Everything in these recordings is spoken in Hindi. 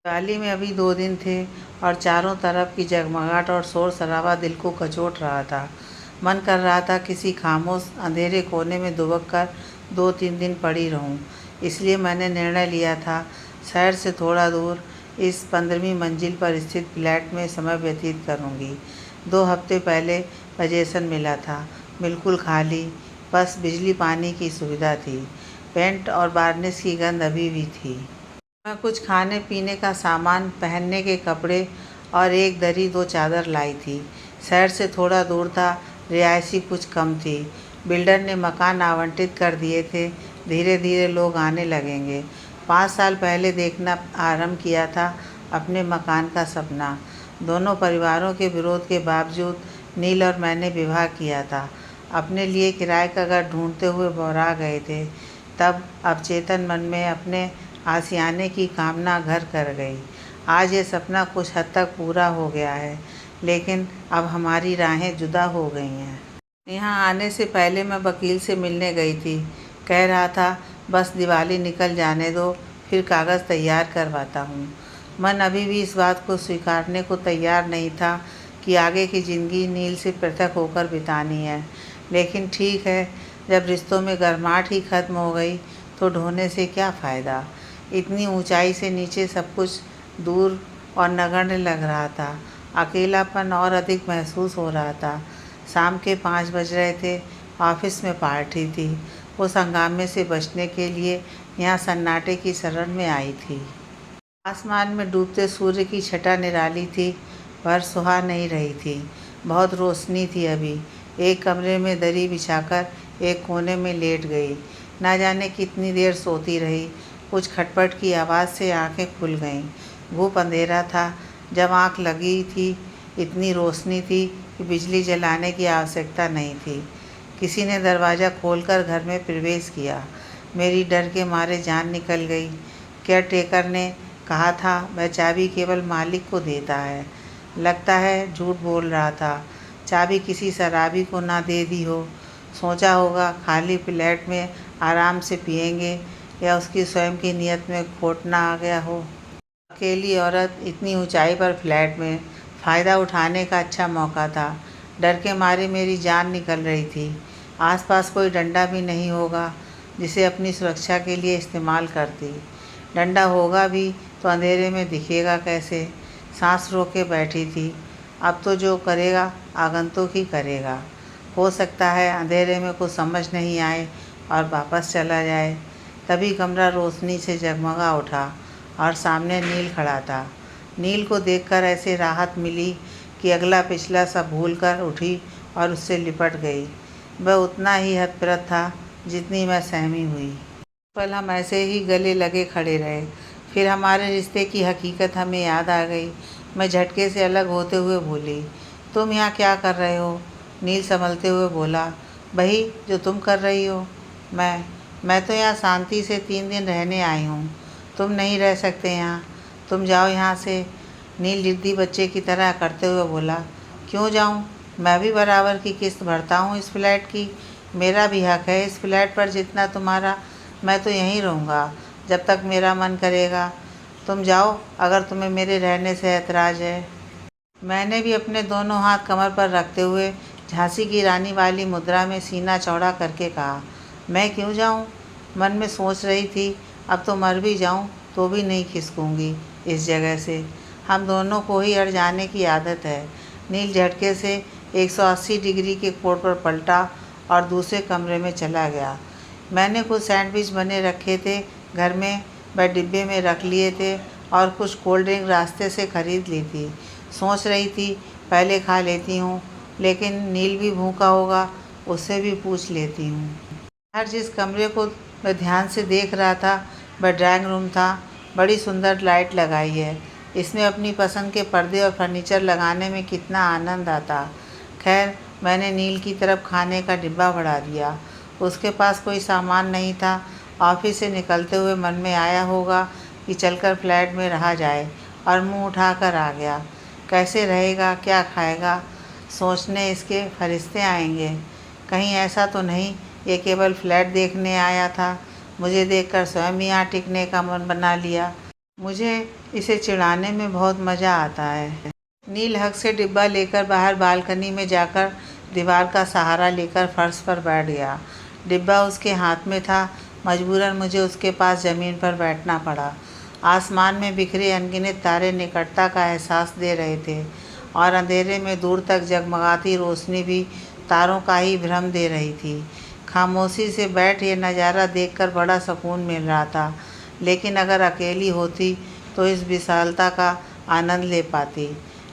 दिवाली में अभी 2 दिन थे और चारों तरफ की जगमगाहट और शोर शराबा दिल को कचोट रहा था। मन कर रहा था किसी खामोश अंधेरे कोने में दुबक कर 2-3 दिन पड़ी रहूं। इसलिए मैंने निर्णय लिया था, शहर से थोड़ा दूर इस 15वीं मंजिल पर स्थित फ्लैट में समय व्यतीत करूंगी। 2 हफ्ते पहले पोजीशन मिला था, बिल्कुल खाली, बस बिजली पानी की सुविधा थी। पेंट और वार्निश की गंध अभी भी थी। मैं कुछ खाने पीने का सामान, पहनने के कपड़े और एक दरी 2 चादर लाई थी। शहर से थोड़ा दूर था, रिहायशी कुछ कम थी। बिल्डर ने मकान आवंटित कर दिए थे, धीरे धीरे लोग आने लगेंगे। 5 साल पहले देखना आरंभ किया था अपने मकान का सपना। दोनों परिवारों के विरोध के बावजूद नील और मैंने विवाह किया था। अपने लिए किराए का घर ढूंढते हुए बौरा गए थे। तब अवचेतन मन में अपने आशियाने की कामना घर कर गई। आज ये सपना कुछ हद तक पूरा हो गया है, लेकिन अब हमारी राहें जुदा हो गई हैं। यहाँ आने से पहले मैं वकील से मिलने गई थी। कह रहा था बस दिवाली निकल जाने दो, फिर कागज़ तैयार करवाता हूँ। मन अभी भी इस बात को स्वीकारने को तैयार नहीं था कि आगे की ज़िंदगी नील से पृथक होकर बितानी है। लेकिन ठीक है, जब रिश्तों में गर्माहट ही खत्म हो गई तो ढोने से क्या फ़ायदा। इतनी ऊंचाई से नीचे सब कुछ दूर और नगण्य लग रहा था। अकेलापन और अधिक महसूस हो रहा था। शाम के 5 बज रहे थे, ऑफिस में पार्टी थी। उस हंगामे से बचने के लिए यहाँ सन्नाटे की शरण में आई थी। आसमान में डूबते सूर्य की छटा निराली थी, पर सुहा नहीं रही थी। बहुत रोशनी थी अभी। एक कमरे में दरी बिछाकर एक कोने में लेट गई। ना जाने कितनी देर सोती रही। कुछ खटपट की आवाज़ से आंखें खुल गईं। घूप अंधेरा था। जब आंख लगी थी, इतनी रोशनी थी कि बिजली जलाने की आवश्यकता नहीं थी। किसी ने दरवाज़ा खोलकर घर में प्रवेश किया। मेरी डर के मारे जान निकल गई। केयरटेकर ने कहा था वह चाबी केवल मालिक को देता है। लगता है झूठ बोल रहा था। चाबी किसी शराबी को ना दे दी हो। सोचा होगा खाली फ्लैट में आराम से पिएंगे, या उसकी स्वयं की नीयत में खोट ना आ गया हो। अकेली औरत इतनी ऊंचाई पर फ्लैट में, फ़ायदा उठाने का अच्छा मौका था। डर के मारे मेरी जान निकल रही थी। आसपास कोई डंडा भी नहीं होगा जिसे अपनी सुरक्षा के लिए इस्तेमाल करती। डंडा होगा भी तो अंधेरे में दिखेगा कैसे। सांस रोके बैठी थी। अब तो जो करेगा आगंतुक ही करेगा। हो सकता है अंधेरे में कुछ समझ नहीं आए और वापस चला जाए। तभी कमरा रोशनी से जगमगा उठा और सामने नील खड़ा था। नील को देखकर ऐसे राहत मिली कि अगला पिछला सब भूल कर उठी और उससे लिपट गई। वह उतना ही हतप्रभ था जितनी मैं सहमी हुई। पल हम ऐसे ही गले लगे खड़े रहे। फिर हमारे रिश्ते की हकीकत हमें याद आ गई। मैं झटके से अलग होते हुए बोली, तुम यहाँ क्या कर रहे हो? नील संभलते हुए बोला, वही जो तुम कर रही हो। मैं तो यहाँ शांति से 3 दिन रहने आई हूँ। तुम नहीं रह सकते यहाँ। तुम जाओ यहाँ से। नील जिद्दी बच्चे की तरह करते हुए बोला, क्यों जाऊँ? मैं भी बराबर की किस्त भरता हूँ इस फ्लैट की। मेरा भी हक है इस फ्लैट पर जितना तुम्हारा। मैं तो यहीं रहूँगा जब तक मेरा मन करेगा। तुम जाओ अगर तुम्हें मेरे रहने से ऐतराज़ है। मैंने भी अपने दोनों हाथ कमर पर रखते हुए झांसी की रानी वाली मुद्रा में सीना चौड़ा करके कहा, मैं क्यों जाऊं? मन में सोच रही थी, अब तो मर भी जाऊं तो भी नहीं खिसकूंगी इस जगह से। हम दोनों को ही अड़ जाने की आदत है। नील झटके से 180 डिग्री के कोण पर पलटा और दूसरे कमरे में चला गया। मैंने कुछ सैंडविच बने रखे थे घर में, वह डिब्बे में रख लिए थे और कुछ कोल्ड ड्रिंक रास्ते से खरीद ली थी। सोच रही थी पहले खा लेती हूँ, लेकिन नील भी भूखा होगा, उससे भी पूछ लेती हूँ। हर जिस कमरे को मैं ध्यान से देख रहा था वह ड्राइंग रूम था। बड़ी सुंदर लाइट लगाई है। इसमें अपनी पसंद के पर्दे और फर्नीचर लगाने में कितना आनंद आता। खैर, मैंने नील की तरफ खाने का डिब्बा बढ़ा दिया। उसके पास कोई सामान नहीं था। ऑफिस से निकलते हुए मन में आया होगा कि चलकर फ्लैट में रहा जाए, और मुंह उठाकर आ गया। कैसे रहेगा, क्या खाएगा, सोचने इसके फरिश्ते आएंगे। कहीं ऐसा तो नहीं ये केवल फ्लैट देखने आया था, मुझे देखकर स्वयं यहाँ टिकने का मन बना लिया। मुझे इसे चिढ़ाने में बहुत मज़ा आता है। नील हक से डिब्बा लेकर बाहर बालकनी में जाकर दीवार का सहारा लेकर फर्श पर बैठ गया। डिब्बा उसके हाथ में था, मजबूरन मुझे उसके पास ज़मीन पर बैठना पड़ा। आसमान में बिखरे अनगिनत तारे निकटता का एहसास दे रहे थे और अंधेरे में दूर तक जगमगाती रोशनी भी तारों का ही भ्रम दे रही थी। खामोशी से बैठ ये नज़ारा देखकर बड़ा सुकून मिल रहा था, लेकिन अगर अकेली होती तो इस विशालता का आनंद ले पाती।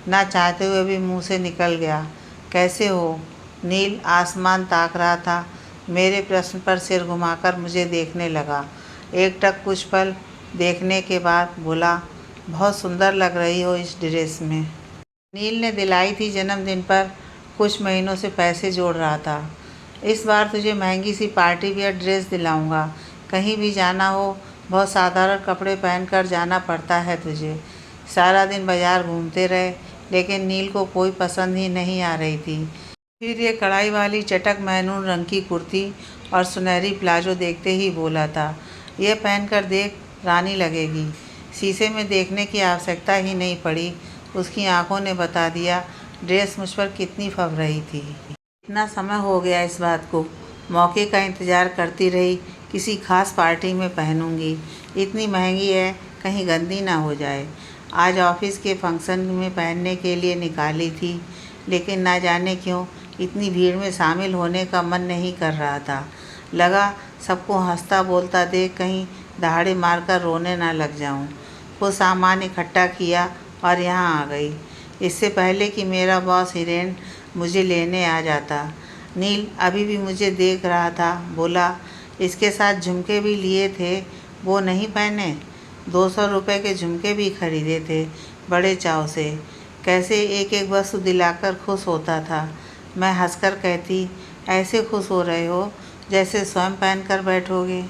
ना चाहते हुए भी मुंह से निकल गया, कैसे हो? नील आसमान ताक रहा था। मेरे प्रश्न पर सिर घुमाकर मुझे देखने लगा। एकटक कुछ पल देखने के बाद बोला, बहुत सुंदर लग रही हो इस ड्रेस में। नील ने दिलाई थी जन्मदिन पर कुछ महीनों से पैसे जोड़ रहा था। इस बार तुझे महंगी सी पार्टी वियर ड्रेस दिलाऊंगा। कहीं भी जाना हो बहुत साधारण कपड़े पहनकर जाना पड़ता है तुझे। सारा दिन बाजार घूमते रहे, लेकिन नील को कोई पसंद ही नहीं आ रही थी। फिर ये कढ़ाई वाली चटक मैरून रंग की कुर्ती और सुनहरी प्लाजो देखते ही बोला था, यह पहनकर देख, रानी लगेगी। शीशे में देखने की आवश्यकता ही नहीं पड़ी, उसकी आंखों ने बता दिया ड्रेस मुझ पर कितनी फब रही थी। इतना समय हो गया इस बात को, मौके का इंतज़ार करती रही, किसी खास पार्टी में पहनूंगी। इतनी महंगी है, कहीं गंदी ना हो जाए। आज ऑफिस के फंक्शन में पहनने के लिए निकाली थी, लेकिन ना जाने क्यों इतनी भीड़ में शामिल होने का मन नहीं कर रहा था। लगा सबको हंसता बोलता देख कहीं दहाड़े मारकर रोने ना लग जाऊं। वो सामान इकट्ठा किया और यहाँ आ गई, इससे पहले कि मेरा बॉस हिरेन मुझे लेने आ जाता। नील अभी भी मुझे देख रहा था, बोला, इसके साथ झुमके भी लिए थे, वो नहीं पहने? 200 रुपये के झुमके भी खरीदे थे बड़े चाव से। कैसे एक एक वस्तु दिलाकर खुश होता था। मैं हंसकर कहती, ऐसे खुश हो रहे हो जैसे स्वयं पहनकर बैठोगे।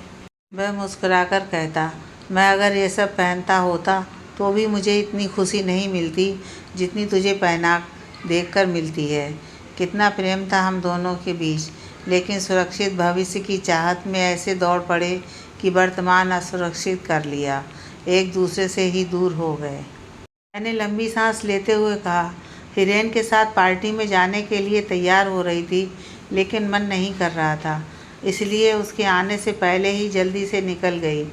वह मुस्कुराकर कहता, मैं अगर ये सब पहनता होता तो भी मुझे इतनी खुशी नहीं मिलती जितनी तुझे पहना देखकर मिलती है। कितना प्रेम था हम दोनों के बीच, लेकिन सुरक्षित भविष्य की चाहत में ऐसे दौड़ पड़े कि वर्तमान असुरक्षित कर लिया, एक दूसरे से ही दूर हो गए। मैंने लंबी सांस लेते हुए कहा, हिरेन के साथ पार्टी में जाने के लिए तैयार हो रही थी, लेकिन मन नहीं कर रहा था, इसलिए उसके आने से पहले ही जल्दी से निकल गई।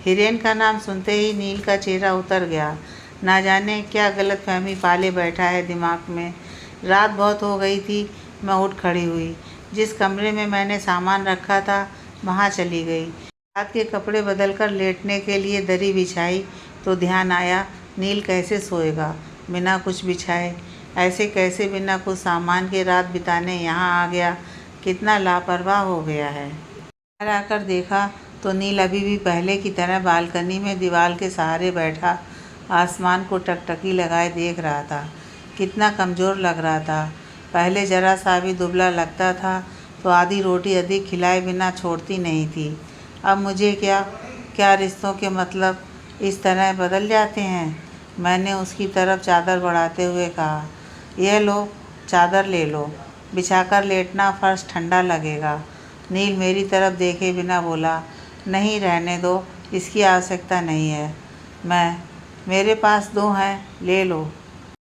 हिरेन का नाम सुनते ही नील का चेहरा उतर गया। ना जाने क्या गलतफहमी पाले बैठा है दिमाग में। रात बहुत हो गई थी, मैं उठ खड़ी हुई। जिस कमरे में मैंने सामान रखा था वहाँ चली गई। रात के कपड़े बदलकर लेटने के लिए दरी बिछाई तो ध्यान आया, नील कैसे सोएगा बिना कुछ बिछाए। ऐसे कैसे बिना कुछ सामान के रात बिताने यहाँ आ गया, कितना लापरवाह हो गया है। घर आकर देखा तो नील अभी भी पहले की तरह बालकनी में दीवार के सहारे बैठा आसमान को टकटकी लगाए देख रहा था। कितना कमज़ोर लग रहा था। पहले ज़रा सा भी दुबला लगता था तो आधी रोटी अधिक खिलाए बिना छोड़ती नहीं थी। अब मुझे क्या क्या रिश्तों के मतलब इस तरह बदल जाते हैं। मैंने उसकी तरफ चादर बढ़ाते हुए कहा, यह लो चादर ले लो, बिछाकर लेटना, फर्श ठंडा लगेगा। नील मेरी तरफ देखे बिना बोला, नहीं रहने दो, इसकी आवश्यकता नहीं है। मेरे पास 2 हैं, ले लो।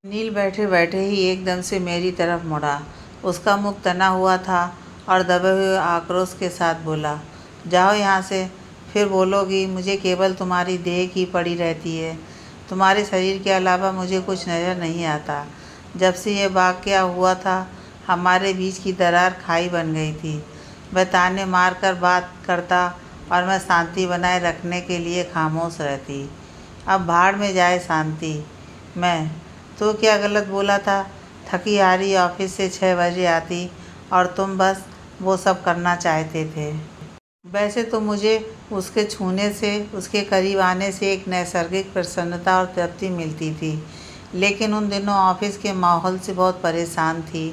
नील बैठे बैठे ही एकदम से मेरी तरफ मुड़ा। उसका मुख तना हुआ था और दबे हुए आक्रोश के साथ बोला, जाओ यहाँ से। फिर बोलोगी मुझे केवल तुम्हारी देह की पड़ी रहती है, तुम्हारे शरीर के अलावा मुझे कुछ नज़र नहीं आता। जब से ये वाक़या हुआ था हमारे बीच की दरार खाई बन गई थी। वह ताने मार कर बात करता और मैं शांति बनाए रखने के लिए खामोश रहती। अब भाड़ में जाए शांति। मैं तो क्या गलत बोला था? थकी हारी ऑफिस से 6 बजे आती और तुम बस वो सब करना चाहते थे। वैसे तो मुझे उसके छूने से, उसके करीब आने से एक नैसर्गिक प्रसन्नता और तृप्ति मिलती थी, लेकिन उन दिनों ऑफिस के माहौल से बहुत परेशान थी।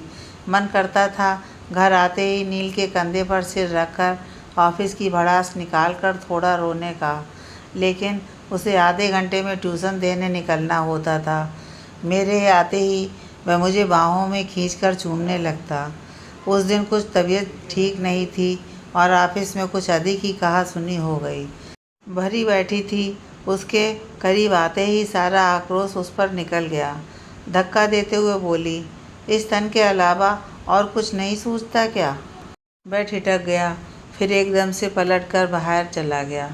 मन करता था घर आते ही नील के कंधे पर सिर रखकर ऑफिस की भड़ास निकाल कर थोड़ा रोने का, लेकिन उसे आधे घंटे में ट्यूशन देने निकलना होता था। मेरे आते ही वह मुझे बाहों में खींचकर चूमने लगता। उस दिन कुछ तबीयत ठीक नहीं थी और ऑफिस में कुछ अधिक ही कहा सुनी हो गई। भरी बैठी थी, उसके करीब आते ही सारा आक्रोश उस पर निकल गया। धक्का देते हुए बोली, इस तन के अलावा और कुछ नहीं सूझता क्या? मैं ठिठक गया, फिर एकदम से पलटकर बाहर चला गया।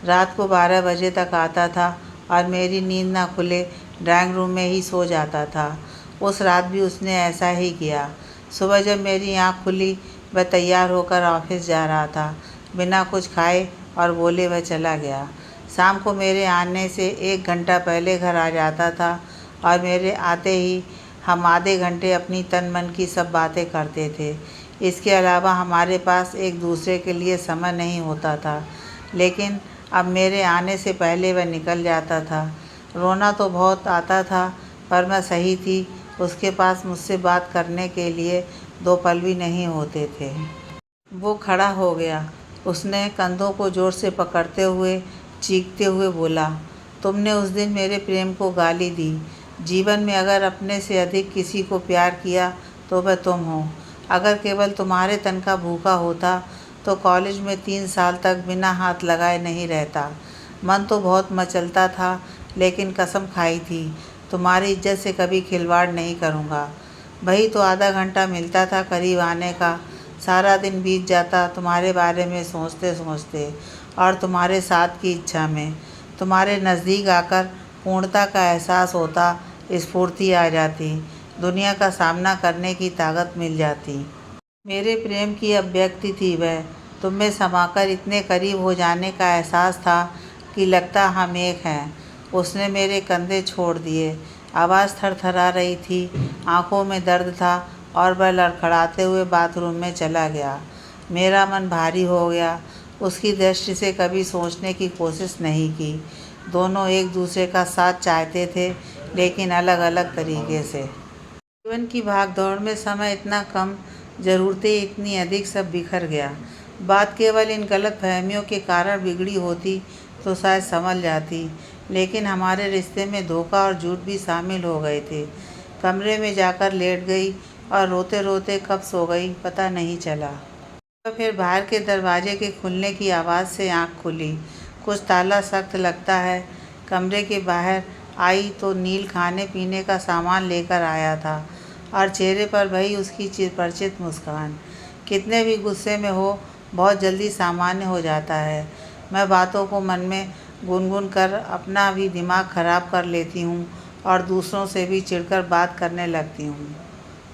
रात को 12 बजे तक आता था और मेरी नींद ना खुले ड्राइंग रूम में ही सो जाता था। उस रात भी उसने ऐसा ही किया। सुबह जब मेरी आँख खुली, वह तैयार होकर ऑफिस जा रहा था। बिना कुछ खाए और बोले वह चला गया। शाम को मेरे आने से 1 घंटा पहले घर आ जाता था और मेरे आते ही हम आधे घंटे अपनी तन मन की सब बातें करते थे। इसके अलावा हमारे पास एक दूसरे के लिए समय नहीं होता था। लेकिन अब मेरे आने से पहले वह निकल जाता था। रोना तो बहुत आता था, पर मैं सही थी। उसके पास मुझसे बात करने के लिए 2 पल भी नहीं होते थे। वो खड़ा हो गया। उसने कंधों को ज़ोर से पकड़ते हुए चीखते हुए बोला, तुमने उस दिन मेरे प्रेम को गाली दी। जीवन में अगर अपने से अधिक किसी को प्यार किया तो वह तुम हो। अगर केवल तुम्हारे तन का भूखा होता तो कॉलेज में 3 साल तक बिना हाथ लगाए नहीं रहता। मन तो बहुत मचलता था, लेकिन कसम खाई थी तुम्हारी इज्जत से कभी खिलवाड़ नहीं करूँगा। वही तो आधा घंटा मिलता था करीब आने का। सारा दिन बीत जाता तुम्हारे बारे में सोचते सोचते और तुम्हारे साथ की इच्छा में। तुम्हारे नज़दीक आकर पूर्णता का एहसास होता, स्फूर्ति आ जाती, दुनिया का सामना करने की ताकत मिल जाती। मेरे प्रेम की अभिव्यक्ति थी वह। तुम में समाकर इतने करीब हो जाने का एहसास था कि लगता हम एक हैं। उसने मेरे कंधे छोड़ दिए। आवाज़ थरथरा रही थी, आंखों में दर्द था और वह लड़खड़ाते हुए बाथरूम में चला गया। मेरा मन भारी हो गया। उसकी दृष्टि से कभी सोचने की कोशिश नहीं की। दोनों एक दूसरे का साथ चाहते थे, लेकिन अलग अलग तरीके से। जीवन की भागदौड़ में समय इतना कम, ज़रूरतें इतनी अधिक, सब बिखर गया। बात केवल इन गलतफहमियों के कारण बिगड़ी होती तो शायद संभल जाती, लेकिन हमारे रिश्ते में धोखा और झूठ भी शामिल हो गए थे। कमरे में जाकर लेट गई और रोते रोते कब सो गई पता नहीं चला। तो फिर बाहर के दरवाजे के खुलने की आवाज़ से आँख खुली। कुछ ताला सख्त लगता है। कमरे के बाहर आई तो नील खाने पीने का सामान लेकर आया था और चेहरे पर वही उसकी चिरपरिचित मुस्कान। कितने भी गुस्से में हो, बहुत जल्दी सामान्य हो जाता है। मैं बातों को मन में गुनगुन कर अपना भी दिमाग खराब कर लेती हूँ और दूसरों से भी चिढ़कर बात करने लगती हूँ।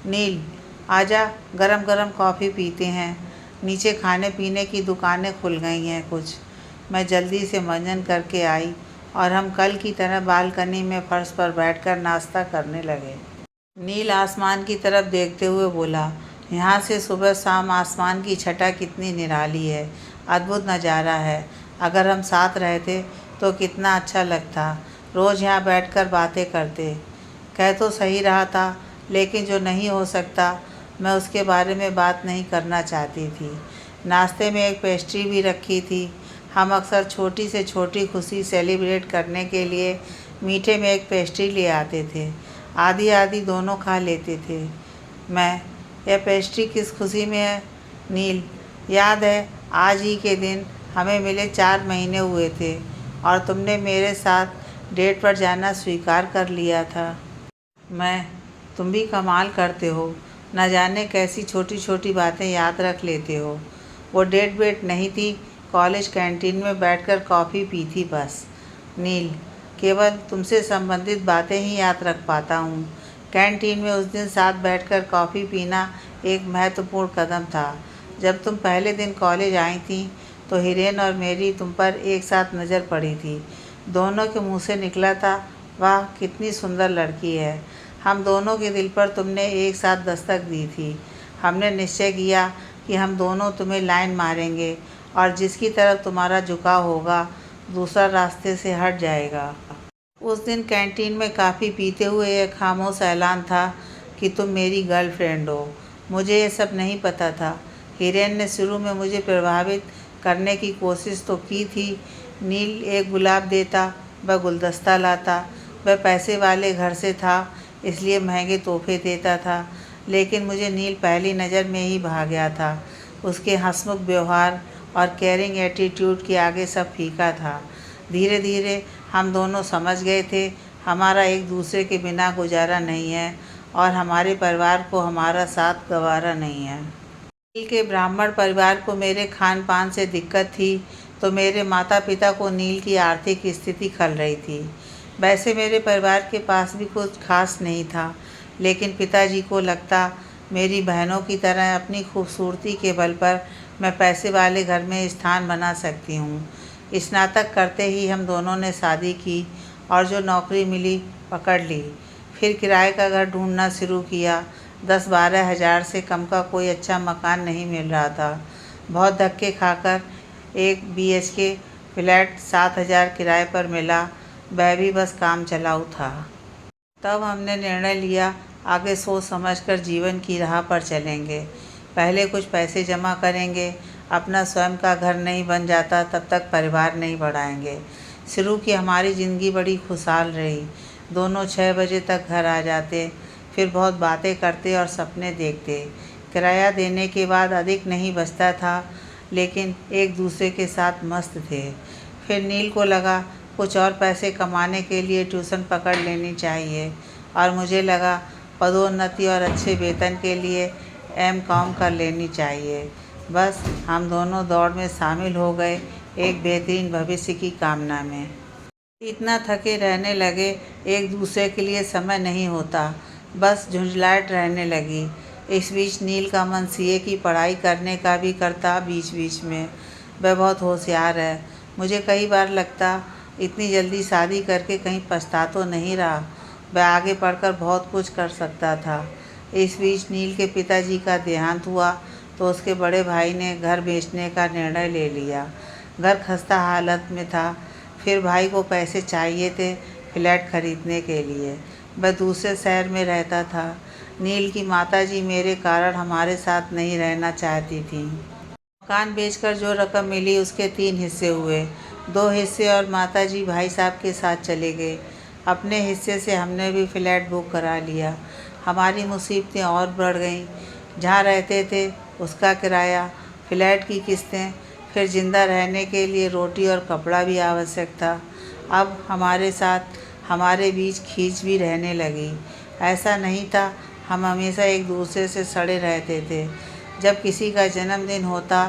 नील, आजा, गरम गरम कॉफ़ी पीते हैं। नीचे खाने पीने की दुकानें खुल गई हैं कुछ। मैं जल्दी से मंजन करके आई और हम कल की तरह बालकनी में फर्श पर बैठकर नाश्ता करने लगे। नील आसमान की तरफ देखते हुए बोला, यहाँ से सुबह शाम आसमान की छटा कितनी निराली है। अद्भुत नज़ारा है। अगर हम साथ रहते तो कितना अच्छा लगता। रोज़ यहाँ बैठकर बातें करते। कह तो सही रहा था, लेकिन जो नहीं हो सकता मैं उसके बारे में बात नहीं करना चाहती थी। नाश्ते में एक पेस्ट्री भी रखी थी। हम अक्सर छोटी से छोटी खुशी सेलिब्रेट करने के लिए मीठे में एक पेस्ट्री ले आते थे। आधी आधी दोनों खा लेते थे। यह पेस्ट्री किस खुशी में है? नील, याद है आज ही के दिन हमें मिले 4 महीने हुए थे और तुमने मेरे साथ डेट पर जाना स्वीकार कर लिया था। तुम भी कमाल करते हो। न जाने कैसी छोटी छोटी बातें याद रख लेते हो। वो डेट वेट नहीं थी, कॉलेज कैंटीन में बैठकर कॉफ़ी पी थी बस। नील, केवल तुमसे संबंधित बातें ही याद रख पाता हूँ। कैंटीन में उस दिन साथ बैठकर कॉफ़ी पीना एक महत्वपूर्ण कदम था। जब तुम पहले दिन कॉलेज आई थी तो हिरेन और मेरी तुम पर एक साथ नज़र पड़ी थी। दोनों के मुँह से निकला था, वाह कितनी सुंदर लड़की है। हम दोनों के दिल पर तुमने एक साथ दस्तक दी थी। हमने निश्चय किया कि हम दोनों तुम्हें लाइन मारेंगे और जिसकी तरफ तुम्हारा झुकाव होगा दूसरा रास्ते से हट जाएगा। उस दिन कैंटीन में काफ़ी पीते हुए यह खामोश ऐलान था कि तुम मेरी गर्लफ्रेंड हो। मुझे ये सब नहीं पता था। हिरेन ने शुरू में मुझे प्रभावित करने की कोशिश तो की थी। नील एक गुलाब देता, वह गुलदस्ता लाता। वह पैसे वाले घर से था, इसलिए महंगे तोहफे देता था। लेकिन मुझे नील पहली नज़र में ही भा गया था। उसके हंसमुख व्यवहार और केयरिंग एटीट्यूड के आगे सब फीका था। धीरे धीरे हम दोनों समझ गए थे हमारा एक दूसरे के बिना गुजारा नहीं है और हमारे परिवार को हमारा साथ गंवारा नहीं है। नील के ब्राह्मण परिवार को मेरे खान पान से दिक्कत थी तो मेरे माता पिता को नील की आर्थिक स्थिति खल रही थी। वैसे मेरे परिवार के पास भी कुछ खास नहीं था, लेकिन पिताजी को लगता मेरी बहनों की तरह अपनी खूबसूरती के बल पर मैं पैसे वाले घर में स्थान बना सकती हूँ। स्नातक करते ही हम दोनों ने शादी की और जो नौकरी मिली पकड़ ली। फिर किराए का घर ढूंढना शुरू किया। 10-12 हज़ार से कम का कोई अच्छा मकान नहीं मिल रहा था। बहुत धक्के खाकर एक BHK फ्लैट 7,000 किराए पर मिला। वह भी बस काम चलाऊ था। तब हमने निर्णय लिया आगे सोच समझकर जीवन की राह पर चलेंगे। पहले कुछ पैसे जमा करेंगे, अपना स्वयं का घर नहीं बन जाता तब तक परिवार नहीं बढ़ाएंगे। शुरू की हमारी ज़िंदगी बड़ी खुशहाल रही। दोनों 6 बजे तक घर आ जाते, फिर बहुत बातें करते और सपने देखते। किराया देने के बाद अधिक नहीं बचता था, लेकिन एक दूसरे के साथ मस्त थे। फिर नील को लगा कुछ और पैसे कमाने के लिए ट्यूशन पकड़ लेनी चाहिए और मुझे लगा पदोन्नति और अच्छे वेतन के लिए MCOM कर लेनी चाहिए। बस हम दोनों दौड़ में शामिल हो गए, एक बेहतरीन भविष्य की कामना में। इतना थके रहने लगे, एक दूसरे के लिए समय नहीं होता, बस झुंझलाहट रहने लगी। इस बीच नील का मन CA की पढ़ाई करने का भी करता बीच बीच में। वह बहुत होशियार है। मुझे कई बार लगता इतनी जल्दी शादी करके कहीं पछता तो नहीं रहा। वह आगे पढ़कर बहुत कुछ कर सकता था। इस बीच नील के पिताजी का देहांत हुआ तो उसके बड़े भाई ने घर बेचने का निर्णय ले लिया। घर खस्ता हालत में था। फिर भाई को पैसे चाहिए थे फ्लैट खरीदने के लिए। वह दूसरे शहर में रहता था। नील की माताजी मेरे कारण हमारे साथ नहीं रहना चाहती थी। मकान बेचकर जो रकम मिली उसके 3 हिस्से हुए। 2 हिस्से और माताजी भाई साहब के साथ चले गए। अपने हिस्से से हमने भी फ्लैट बुक करा लिया। हमारी मुसीबतें और बढ़ गईं। जहाँ रहते थे उसका किराया, फ्लैट की किस्तें, फिर जिंदा रहने के लिए रोटी और कपड़ा भी आवश्यक था। अब हमारे साथ हमारे बीच खींच भी रहने लगी। ऐसा नहीं था, हम हमेशा एक दूसरे से सड़े रहते थे। जब किसी का जन्मदिन होता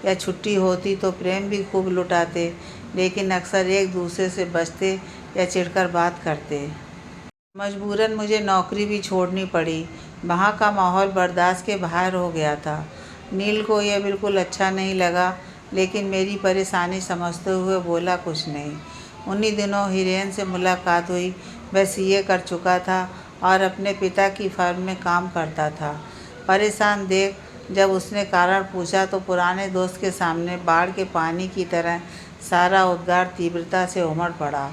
या छुट्टी होती तो प्रेम भी खूब लुटाते, लेकिन अक्सर एक दूसरे से बचते या चिढ़कर बात करते। मजबूरन मुझे नौकरी भी छोड़नी पड़ी। वहाँ का माहौल बर्दाश्त के बाहर हो गया था। नील को यह बिल्कुल अच्छा नहीं लगा, लेकिन मेरी परेशानी समझते हुए बोला कुछ नहीं। उन्हीं दिनों हिरेन से मुलाकात हुई। वह CA कर चुका था और अपने पिता की फर्म में काम करता था। परेशान देख जब उसने कारण पूछा तो पुराने दोस्त के सामने बाढ़ के पानी की तरह सारा उद्गार तीव्रता से उमड़ पड़ा।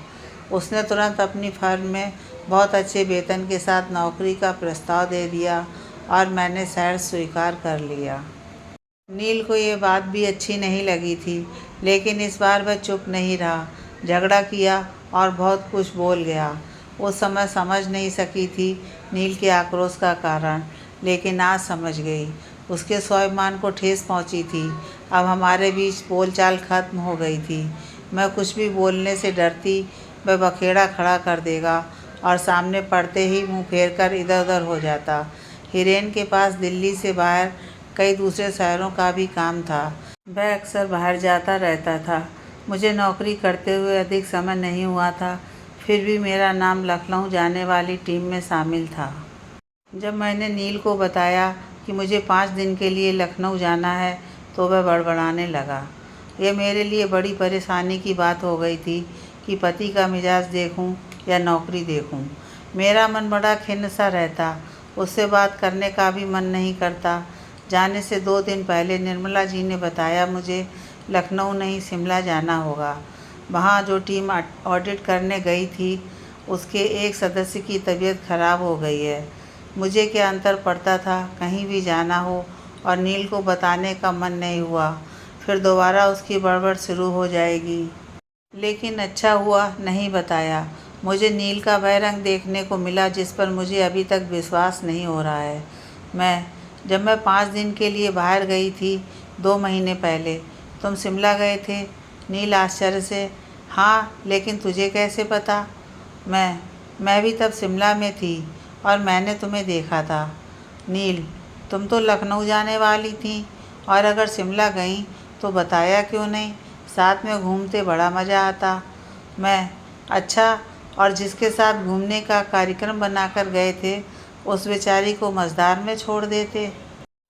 उसने तुरंत अपनी फर्म में बहुत अच्छे वेतन के साथ नौकरी का प्रस्ताव दे दिया और मैंने शहर स्वीकार कर लिया। नील को ये बात भी अच्छी नहीं लगी थी, लेकिन इस बार वह चुप नहीं रहा। झगड़ा किया और बहुत कुछ बोल गया। उस समय समझ नहीं सकी थी नील के आक्रोश का कारण, लेकिन आज समझ गई। उसके स्वाभिमान को ठेस पहुंची थी। अब हमारे बीच बोलचाल खत्म हो गई थी। मैं कुछ भी बोलने से डरती वह बखेड़ा खड़ा कर देगा और सामने पड़ते ही मुंह फेर कर इधर उधर हो जाता। हिरेन के पास दिल्ली से बाहर कई दूसरे शहरों का भी काम था। वह अक्सर बाहर जाता रहता था। मुझे नौकरी करते हुए अधिक समय नहीं हुआ था, फिर भी मेरा नाम लखनऊ जाने वाली टीम में शामिल था। जब मैंने नील को बताया कि मुझे 5 दिन के लिए लखनऊ जाना है तो वह बड़बड़ाने लगा। यह मेरे लिए बड़ी परेशानी की बात हो गई थी कि पति का मिजाज देखूं या नौकरी देखूं। मेरा मन बड़ा खिन्न सा रहता। उससे बात करने का भी मन नहीं करता। जाने से 2 दिन पहले निर्मला जी ने बताया मुझे लखनऊ नहीं शिमला जाना होगा। वहाँ जो टीम ऑडिट करने गई थी उसके एक सदस्य की तबीयत खराब हो गई है। मुझे क्या अंतर पड़ता था कहीं भी जाना हो, और नील को बताने का मन नहीं हुआ। फिर दोबारा उसकी बड़बड़ शुरू हो जाएगी। लेकिन अच्छा हुआ नहीं बताया। मुझे नील का वह रंग देखने को मिला जिस पर मुझे अभी तक विश्वास नहीं हो रहा है। जब मैं 5 दिन के लिए बाहर गई थी 2 महीने पहले, तुम शिमला गए थे। नील आश्चर्य से हाँ, लेकिन तुझे कैसे पता? मैं भी तब शिमला में थी और मैंने तुम्हें देखा था। नील, तुम तो लखनऊ जाने वाली थी और अगर शिमला गई तो बताया क्यों नहीं? साथ में घूमते बड़ा मज़ा आता। मैं, अच्छा, और जिसके साथ घूमने का कार्यक्रम बनाकर गए थे उस बेचारी को मझधार में छोड़ देते।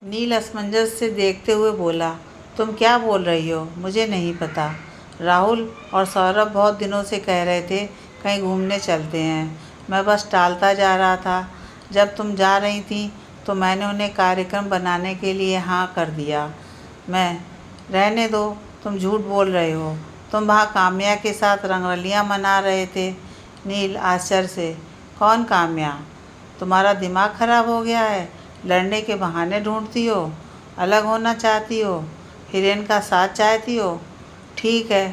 नील असमंजस से देखते हुए बोला, तुम क्या बोल रही हो? मुझे नहीं पता। राहुल और सौरभ बहुत दिनों से कह रहे थे कहीं घूमने चलते हैं। मैं बस टालता जा रहा था। जब तुम जा रही थी तो मैंने उन्हें कार्यक्रम बनाने के लिए हाँ कर दिया। मैं, रहने दो, तुम झूठ बोल रहे हो। तुम वहाँ काम्या के साथ रंगरलियाँ मना रहे थे। नील आश्चर्य से, कौन काम्या? तुम्हारा दिमाग खराब हो गया है? लड़ने के बहाने ढूंढती हो, अलग होना चाहती हो, हिरेन का साथ चाहती हो। ठीक है,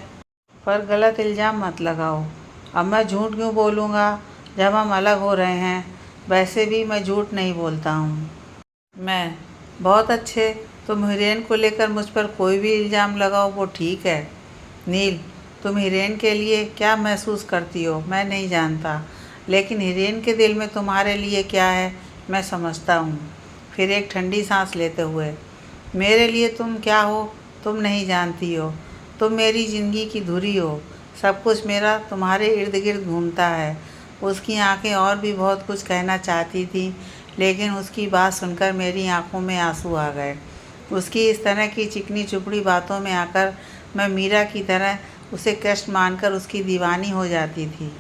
पर गलत इल्ज़ाम मत लगाओ। अब मैं झूठ क्यों बोलूँगा जब हम अलग हो रहे हैं? वैसे भी मैं झूठ नहीं बोलता हूँ। मैं, बहुत अच्छे, तुम हिरेन को लेकर मुझ पर कोई भी इल्ज़ाम लगाओ वो ठीक है। नील, तुम हिरेन के लिए क्या महसूस करती हो मैं नहीं जानता, लेकिन हिरेन के दिल में तुम्हारे लिए क्या है मैं समझता हूँ। फिर एक ठंडी सांस लेते हुए, मेरे लिए तुम क्या हो तुम नहीं जानती हो। तुम मेरी ज़िंदगी की धुरी हो। सब कुछ मेरा तुम्हारे इर्द गिर्द घूमता है। उसकी आंखें और भी बहुत कुछ कहना चाहती थी, लेकिन उसकी बात सुनकर मेरी आंखों में आंसू आ गए। उसकी इस तरह की चिकनी चुपड़ी बातों में आकर मैं मीरा की तरह उसे कष्ट मानकर उसकी दीवानी हो जाती थी।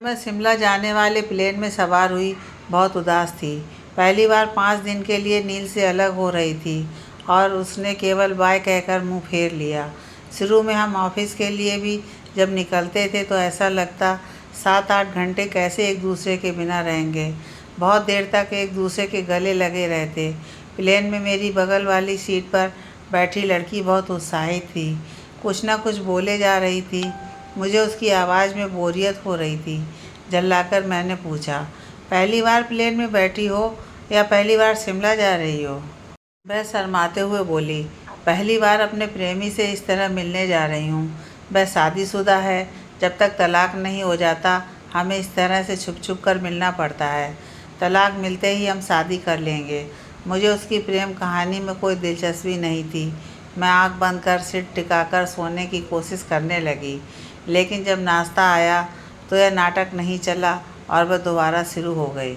मैं शिमला जाने वाले प्लेन में सवार हुई बहुत उदास थी। पहली बार 5 दिन के लिए नील से अलग हो रही थी और उसने केवल बाय कहकर मुंह फेर लिया। शुरू में हम ऑफिस के लिए भी जब निकलते थे तो ऐसा लगता 7-8 घंटे कैसे एक दूसरे के बिना रहेंगे। बहुत देर तक एक दूसरे के गले लगे रहते। प्लेन में मेरी बगल वाली सीट पर बैठी लड़की बहुत उत्साहित थी, कुछ न कुछ बोले जा रही थी। मुझे उसकी आवाज़ में बोरियत हो रही थी। झल्लाकर मैंने पूछा, पहली बार प्लेन में बैठी हो या पहली बार शिमला जा रही हो? वह शर्माते हुए बोली, पहली बार अपने प्रेमी से इस तरह मिलने जा रही हूँ। वह शादीशुदा है। जब तक तलाक नहीं हो जाता हमें इस तरह से छुप छुप कर मिलना पड़ता है। तलाक मिलते ही हम शादी कर लेंगे। मुझे उसकी प्रेम कहानी में कोई दिलचस्पी नहीं थी। मैं आंख बंद कर सिर टिकाकर सोने की कोशिश करने लगी, लेकिन जब नाश्ता आया तो यह नाटक नहीं चला और वह दोबारा शुरू हो गई।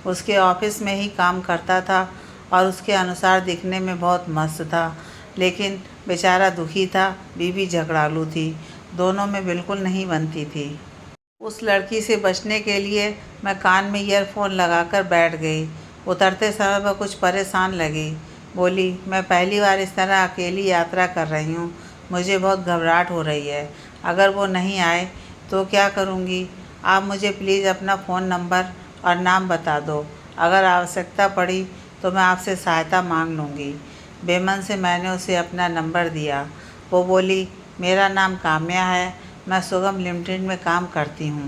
उसके ऑफिस में ही काम करता था और उसके अनुसार दिखने में बहुत मस्त था, लेकिन बेचारा दुखी था। बीवी झगड़ालू थी, दोनों में बिल्कुल नहीं बनती थी। उस लड़की से बचने के लिए मैं कान में ईयरफोन लगाकर बैठ गई। उतरते समय वह कुछ परेशान लगी। बोली, मैं पहली बार इस तरह अकेली यात्रा कर रही हूँ। मुझे बहुत घबराहट हो रही है। अगर वो नहीं आए तो क्या करूँगी? आप मुझे प्लीज़ अपना फ़ोन नंबर और नाम बता दो। अगर आवश्यकता पड़ी तो मैं आपसे सहायता मांग लूँगी। बेमन से मैंने उसे अपना नंबर दिया। वो बोली, मेरा नाम काम्या है, मैं सुगम लिमिटेड में काम करती हूँ।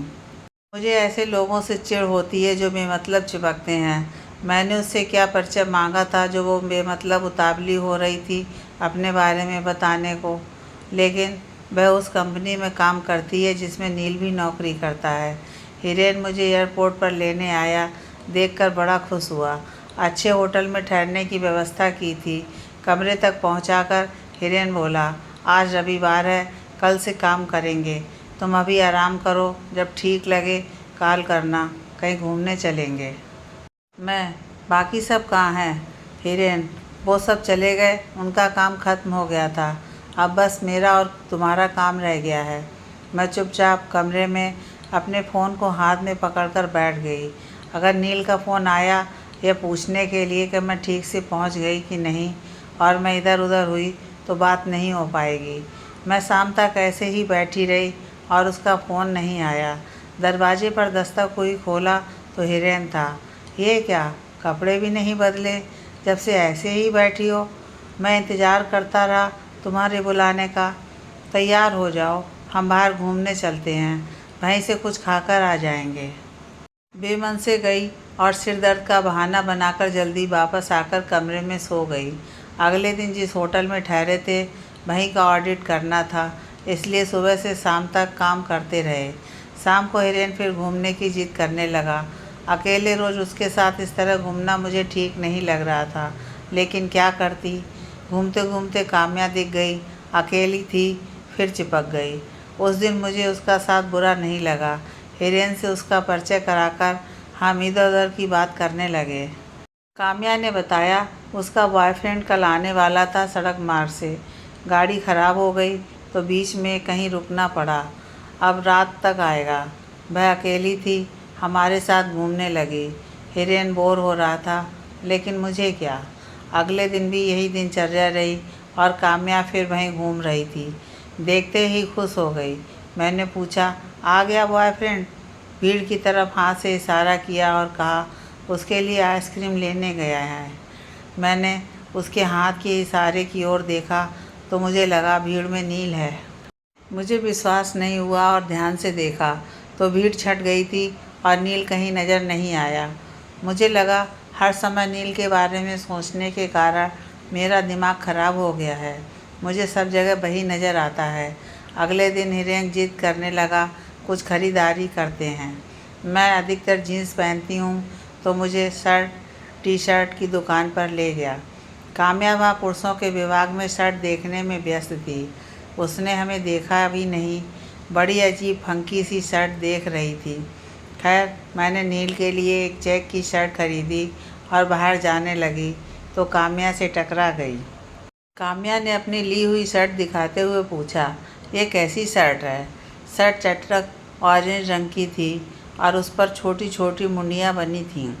मुझे ऐसे लोगों से चिढ़ होती है जो बेमतलब चिपकते हैं। मैंने उससे क्या परिचय मांगा था जो वो बेमतलब उतावली हो रही थी अपने बारे में बताने को। लेकिन वह उस कंपनी में काम करती है जिसमें नील भी नौकरी करता है। हिरेन मुझे एयरपोर्ट पर लेने आया, देखकर बड़ा खुश हुआ। अच्छे होटल में ठहरने की व्यवस्था की थी। कमरे तक पहुंचाकर हिरेन बोला, आज रविवार है, कल से काम करेंगे। तुम अभी आराम करो, जब ठीक लगे कॉल करना, कहीं घूमने चलेंगे। मैं, बाकी सब कहाँ हैं? हिरेन, वो सब चले गए, उनका काम ख़त्म हो गया था। अब बस मेरा और तुम्हारा काम रह गया है। मैं चुपचाप कमरे में अपने फ़ोन को हाथ में पकड़कर बैठ गई। अगर नील का फ़ोन आया यह पूछने के लिए कि मैं ठीक से पहुंच गई कि नहीं और मैं इधर उधर हुई तो बात नहीं हो पाएगी। मैं शाम तक ऐसे ही बैठी रही और उसका फ़ोन नहीं आया। दरवाजे पर दस्तक हुई, खोला तो हिरेन था। ये क्या, कपड़े भी नहीं बदले, जब से ऐसे ही बैठी हो? मैं इंतज़ार करता रहा तुम्हारे बुलाने का। तैयार हो जाओ, हम बाहर घूमने चलते हैं, वहीं से कुछ खाकर आ जाएंगे। बेमन से गई और सिर दर्द का बहाना बनाकर जल्दी वापस आकर कमरे में सो गई। अगले दिन जिस होटल में ठहरे थे वहीं का ऑडिट करना था, इसलिए सुबह से शाम तक काम करते रहे। शाम को हिरेन फिर घूमने की जिद करने लगा। अकेले रोज़ उसके साथ इस तरह घूमना मुझे ठीक नहीं लग रहा था, लेकिन क्या करती। घूमते घूमते काम्या दिख गई। अकेली थी, फिर चिपक गई। उस दिन मुझे उसका साथ बुरा नहीं लगा। हिरेन से उसका परिचय कराकर हम इधर उधर की बात करने लगे। काम्या ने बताया उसका बॉयफ्रेंड कल आने वाला था सड़क मार्ग से। गाड़ी खराब हो गई तो बीच में कहीं रुकना पड़ा। अब रात तक आएगा। वह अकेली थी, हमारे साथ घूमने लगी। हिरेन बोर हो रहा था, लेकिन मुझे क्या। अगले दिन भी यही दिनचर्या रही और काम्या फिर वहीं घूम रही थी। देखते ही खुश हो गई। मैंने पूछा, आ गया बॉयफ्रेंड? भीड़ की तरफ हाथ से इशारा किया और कहा, उसके लिए आइसक्रीम लेने गया है। मैंने उसके हाथ के इशारे की ओर देखा तो मुझे लगा भीड़ में नील है। मुझे विश्वास नहीं हुआ और ध्यान से देखा तो भीड़ छट गई थी और नील कहीं नज़र नहीं आया। मुझे लगा हर समय नील के बारे में सोचने के कारण मेरा दिमाग खराब हो गया है। मुझे सब जगह वही नज़र आता है। अगले दिन हिरेन जिद करने लगा, कुछ खरीदारी करते हैं। मैं अधिकतर जीन्स पहनती हूँ तो मुझे शर्ट टी शर्ट की दुकान पर ले गया। काम्या वहाँ पुरुषों के विभाग में शर्ट देखने में व्यस्त थी। उसने हमें देखा भी नहीं। बड़ी अजीब फंकी सी शर्ट देख रही थी। खैर, मैंने नील के लिए एक चेक की शर्ट खरीदी और बाहर जाने लगी तो काम्या से टकरा गई। काम्या ने अपनी ली हुई शर्ट दिखाते हुए पूछा, ये कैसी शर्ट है? शर्ट चटक ऑरेंज रंग की थी और उस पर छोटी छोटी मुंडियाँ बनी थीं।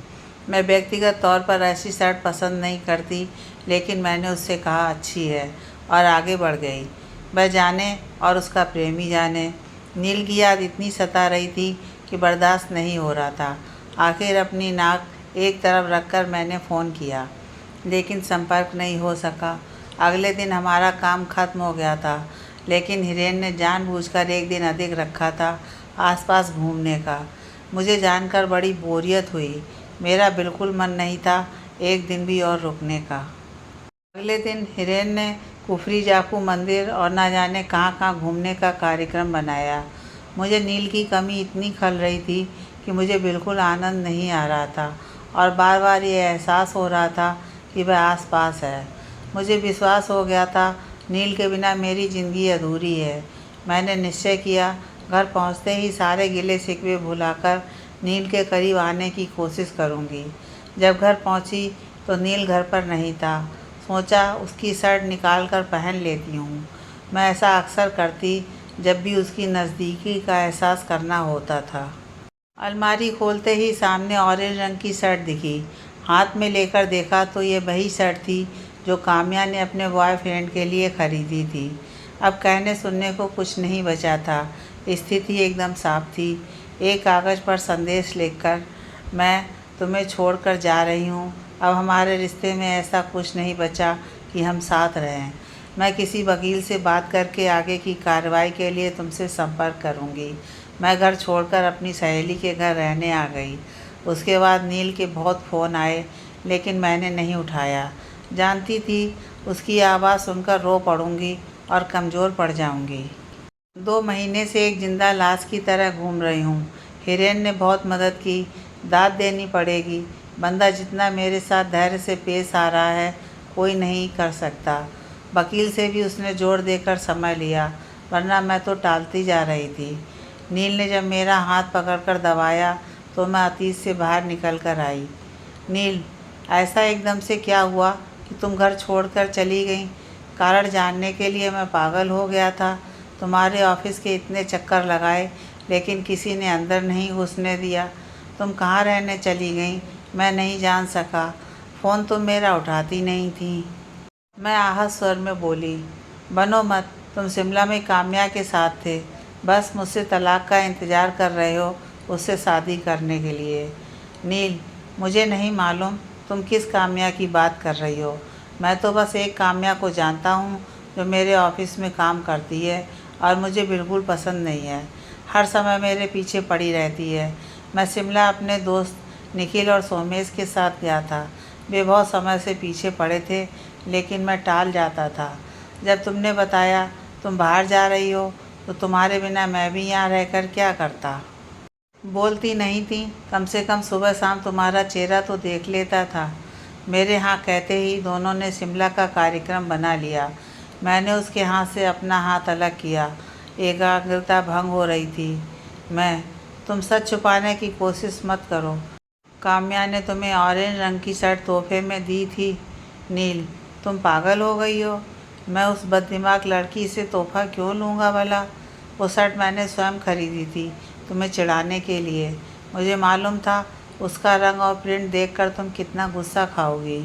मैं व्यक्तिगत तौर पर ऐसी शर्ट पसंद नहीं करती, लेकिन मैंने उससे कहा अच्छी है और आगे बढ़ गई। वह जाने और उसका प्रेमी जाने। नील की याद इतनी सता रही थी कि बर्दाश्त नहीं हो रहा था। आखिर अपनी नाक एक तरफ रखकर मैंने फ़ोन किया, लेकिन संपर्क नहीं हो सका। अगले दिन हमारा काम खत्म हो गया था, लेकिन हिरेन ने जानबूझकर एक दिन अधिक रखा था आसपास घूमने का। मुझे जानकर बड़ी बोरियत हुई। मेरा बिल्कुल मन नहीं था एक दिन भी और रुकने का। अगले दिन हिरेन ने कुफरी जाकू मंदिर और ना जाने कहाँ कहाँ घूमने का कार्यक्रम बनाया। मुझे नील की कमी इतनी खल रही थी कि मुझे बिल्कुल आनंद नहीं आ रहा था और बार बार ये एहसास हो रहा था कि वह आसपास है। मुझे विश्वास हो गया था नील के बिना मेरी ज़िंदगी अधूरी है। मैंने निश्चय किया घर पहुंचते ही सारे गिले शिकवे भुलाकर नील के करीब आने की कोशिश करूंगी। जब घर पहुंची तो नील घर पर नहीं था। सोचा उसकी शर्ट निकाल कर पहन लेती हूँ। मैं ऐसा अक्सर करती जब भी उसकी नज़दीकी का एहसास करना होता था। अलमारी खोलते ही सामने ऑरेंज रंग की शर्ट दिखी। हाथ में लेकर देखा तो ये वही शर्ट थी जो काम्या ने अपने बॉयफ्रेंड के लिए ख़रीदी थी। अब कहने सुनने को कुछ नहीं बचा था। स्थिति एकदम साफ थी। एक कागज़ पर संदेश लिखकर, मैं तुम्हें छोड़कर जा रही हूँ। अब हमारे रिश्ते में ऐसा कुछ नहीं बचा कि हम साथ रहें। मैं किसी वकील से बात करके आगे की कार्रवाई के लिए तुमसे संपर्क करूँगी। मैं घर छोड़कर अपनी सहेली के घर रहने आ गई। उसके बाद नील के बहुत फ़ोन आए, लेकिन मैंने नहीं उठाया। जानती थी उसकी आवाज़ सुनकर रो पड़ूँगी और कमज़ोर पड़ जाऊँगी। 2 महीने से एक जिंदा लाश की तरह घूम रही हूँ। हिरेन ने बहुत मदद की। दाद देनी पड़ेगी। बंदा जितना मेरे साथ धैर्य से पेश आ रहा है, कोई नहीं कर सकता। वकील से भी उसने जोर देकर समय लिया, वरना मैं तो टालती जा रही थी। नील ने जब मेरा हाथ पकड़कर दबाया तो मैं अतीत से बाहर निकल कर आई। नील, ऐसा एकदम से क्या हुआ कि तुम घर छोड़कर चली गई? कारण जानने के लिए मैं पागल हो गया था। तुम्हारे ऑफिस के इतने चक्कर लगाए, लेकिन किसी ने अंदर नहीं घुसने दिया। तुम कहाँ रहने चली गई, मैं नहीं जान सका। फ़ोन तुम मेरा उठाती नहीं थी। मैं आहत स्वर में बोली, बनो मत, तुम शिमला में काम्या के साथ थे। बस मुझसे तलाक का इंतज़ार कर रहे हो, उससे शादी करने के लिए। नील, मुझे नहीं मालूम तुम किस काम्या की बात कर रही हो। मैं तो बस एक काम्या को जानता हूँ जो मेरे ऑफिस में काम करती है और मुझे बिल्कुल पसंद नहीं है। हर समय मेरे पीछे पड़ी रहती है। मैं शिमला अपने दोस्त निखिल और सोमेश के साथ गया था। वे बहुत समय से पीछे पड़े थे, लेकिन मैं टाल जाता था। जब तुमने बताया तुम बाहर जा रही हो तो तुम्हारे बिना मैं भी यहाँ रहकर क्या करता। बोलती नहीं थी, कम से कम सुबह शाम तुम्हारा चेहरा तो देख लेता था। मेरे हाँ कहते ही दोनों ने शिमला का कार्यक्रम बना लिया। मैंने उसके हाथ से अपना हाथ अलग किया। एकाग्रता भंग हो रही थी। तुम सच छुपाने की कोशिश मत करो। काम्या ने तुम्हें ऑरेंज रंग की शर्ट तोहफे में दी थी। नील, तुम पागल हो गई हो। मैं उस बददिमाग लड़की से तोहफा क्यों लूँगा भला। वो शर्ट मैंने स्वयं खरीदी थी, तुम्हें चिढ़ाने के लिए। मुझे मालूम था उसका रंग और प्रिंट देखकर तुम कितना गुस्सा खाओगी।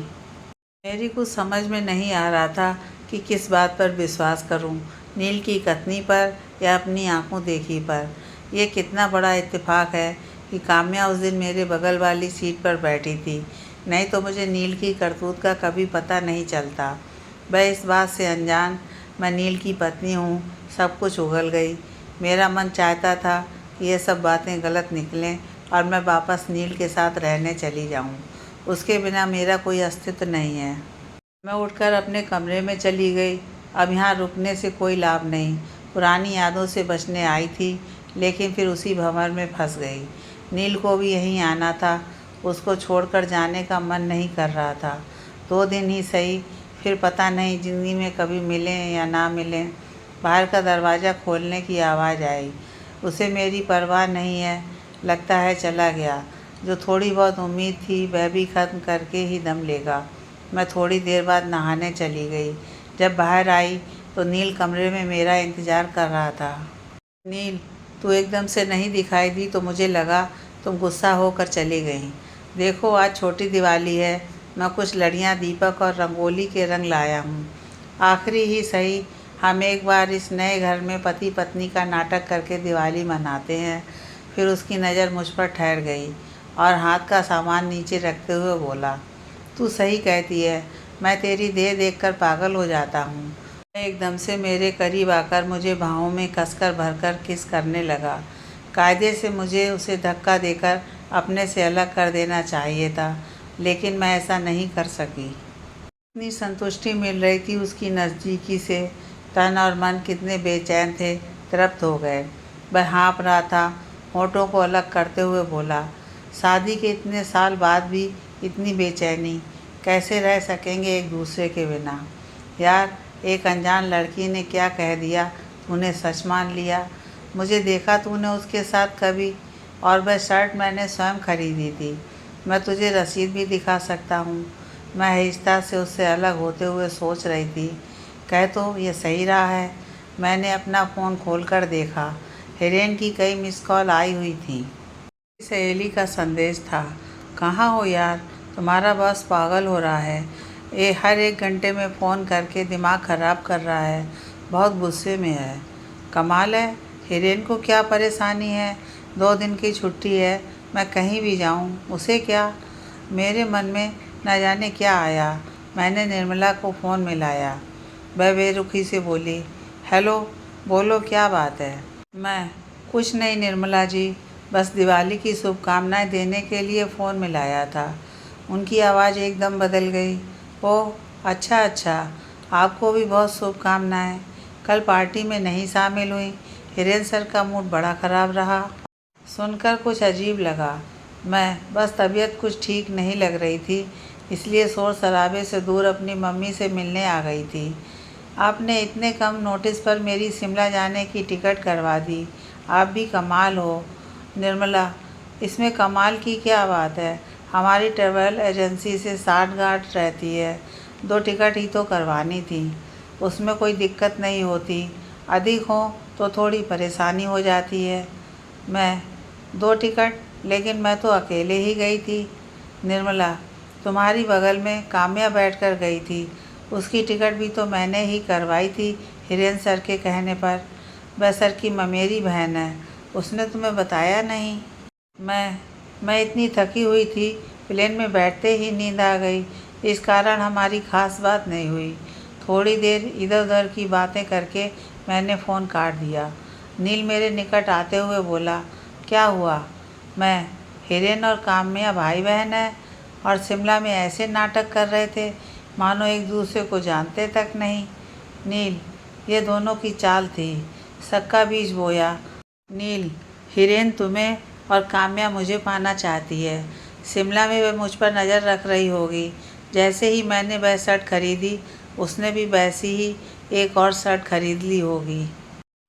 मेरी कुछ समझ में नहीं आ रहा था कि किस बात पर विश्वास करूं, नील की कथनी पर या अपनी आंखों देखी पर। यह कितना बड़ा इत्तेफाक है कि काम्या उस दिन मेरे बगल वाली सीट पर बैठी थी, नहीं तो मुझे नील की करतूत का कभी पता नहीं चलता। वह इस बात से अनजान, मैं नील की पत्नी हूँ, सब कुछ उगल गई। मेरा मन चाहता था कि ये सब बातें गलत निकलें और मैं वापस नील के साथ रहने चली जाऊँ। उसके बिना मेरा कोई अस्तित्व नहीं है। मैं उठकर अपने कमरे में चली गई। अब यहाँ रुकने से कोई लाभ नहीं। पुरानी यादों से बचने आई थी, लेकिन फिर उसी भंवर में फंस गई। नील को भी यहीं आना था, उसको छोड़कर जाने का मन नहीं कर रहा था। 2 दिन ही सही, फिर पता नहीं ज़िंदगी में कभी मिलें या ना मिलें। बाहर का दरवाज़ा खोलने की आवाज़ आई। उसे मेरी परवाह नहीं है, लगता है चला गया। जो थोड़ी बहुत उम्मीद थी वह भी ख़त्म करके ही दम लेगा। मैं थोड़ी देर बाद नहाने चली गई। जब बाहर आई तो नील कमरे में मेरा इंतज़ार कर रहा था। नील, तू एकदम से नहीं दिखाई दी तो मुझे लगा तुम गुस्सा होकर चली गई। देखो, आज छोटी दिवाली है, मैं कुछ लड़ियाँ, दीपक और रंगोली के रंग लाया हूँ। आखिरी ही सही, हम एक बार इस नए घर में पति पत्नी का नाटक करके दिवाली मनाते हैं। फिर उसकी नज़र मुझ पर ठहर गई और हाथ का सामान नीचे रखते हुए बोला, तू सही कहती है, मैं तेरी देह देखकर पागल हो जाता हूँ। एकदम से मेरे करीब आकर मुझे बाहों में कसकर भरकर किस करने लगा। कायदे से मुझे उसे धक्का देकर अपने से अलग कर देना चाहिए था, लेकिन मैं ऐसा नहीं कर सकी। इतनी संतुष्टि मिल रही थी उसकी नज़दीकी से। तन और मन कितने बेचैन थे, तृप्त हो गए। वह हाँफ रहा था। होठों को अलग करते हुए बोला, शादी के इतने साल बाद भी इतनी बेचैनी, कैसे रह सकेंगे एक दूसरे के बिना। यार, एक अनजान लड़की ने क्या कह दिया, तूने सच मान लिया। मुझे देखा तूने उसके साथ कभी, और वह शर्ट मैंने स्वयं खरीदी थी। मैं तुझे रसीद भी दिखा सकता हूँ। मैं आहिस्ता से उससे अलग होते हुए सोच रही थी, कह तो ये सही रहा है। मैंने अपना फ़ोन खोलकर देखा। हिरेन की कई मिस कॉल आई हुई थी। सहेली का संदेश था, कहाँ हो यार, तुम्हारा बॉस पागल हो रहा है। ये हर 1 घंटे में फ़ोन करके दिमाग ख़राब कर रहा है, बहुत गुस्से में है। कमाल है, हिरेन को क्या परेशानी है। 2 दिन की छुट्टी है, मैं कहीं भी जाऊँ, उसे क्या। मेरे मन में न जाने क्या आया। मैंने निर्मला को फ़ोन मिलाया। वह बेरुखी से बोली, हेलो, बोलो क्या बात है। मैं, कुछ नहीं निर्मला जी, बस दिवाली की शुभकामनाएं देने के लिए फ़ोन मिलाया था। उनकी आवाज़ एकदम बदल गई। ओह, अच्छा अच्छा, आपको भी बहुत शुभकामनाएं। कल पार्टी में नहीं शामिल हुई। हिरेन सर का मूड बड़ा ख़राब रहा। सुनकर कुछ अजीब लगा। मैं, बस तबीयत कुछ ठीक नहीं लग रही थी, इसलिए शोर शराबे से दूर अपनी मम्मी से मिलने आ गई थी। आपने इतने कम नोटिस पर मेरी शिमला जाने की टिकट करवा दी। आप भी कमाल हो। निर्मला, इसमें कमाल की क्या बात है। हमारी ट्रैवल एजेंसी से साठगांठ रहती है। 2 टिकट ही तो करवानी थी, उसमें कोई दिक्कत नहीं होती। अधिक हो तो थोड़ी परेशानी हो जाती है। मैं, 2 टिकट, लेकिन मैं तो अकेले ही गई थी। निर्मला, तुम्हारी बगल में काम्या बैठकर गई थी, उसकी टिकट भी तो मैंने ही करवाई थी हिरेन सर के कहने पर। वह सर की ममेरी बहन है, उसने तुम्हें बताया नहीं। मैं इतनी थकी हुई थी, प्लेन में बैठते ही नींद आ गई, इस कारण हमारी खास बात नहीं हुई। थोड़ी देर इधर उधर की बातें करके मैंने फ़ोन काट दिया। नील मेरे निकट आते हुए बोला, क्या हुआ। मैं, हिरेन और काम्या भाई बहन हैं और शिमला में ऐसे नाटक कर रहे थे मानो एक दूसरे को जानते तक नहीं। नील, ये दोनों की चाल थी। शक का बीज बोया। नील, हिरेन तुम्हें और काम्या मुझे पाना चाहती है। शिमला में वह मुझ पर नज़र रख रही होगी। जैसे ही मैंने वह शर्ट खरीदी, उसने भी वैसी ही एक और शर्ट खरीद ली होगी।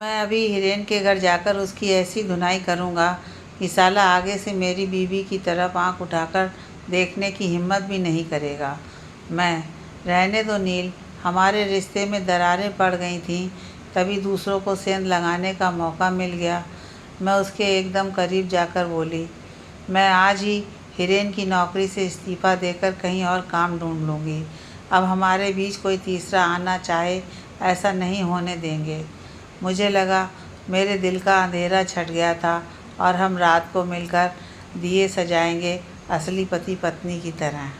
मैं अभी हिरेन के घर जाकर उसकी ऐसी धुनाई करूँगा कि साला आगे से मेरी बीवी की तरफ आंख उठाकर देखने की हिम्मत भी नहीं करेगा। रहने दो नील, हमारे रिश्ते में दरारें पड़ गई थीं, तभी दूसरों को सेंध लगाने का मौका मिल गया। मैं उसके एकदम करीब जाकर बोली, मैं आज ही हिरेन की नौकरी से इस्तीफ़ा देकर कहीं और काम ढूंढ लूँगी। अब हमारे बीच कोई तीसरा आना चाहे, ऐसा नहीं होने देंगे। मुझे लगा मेरे दिल का अंधेरा छट गया था और हम रात को मिलकर दिए सजाएंगे, असली पति पत्नी की तरह।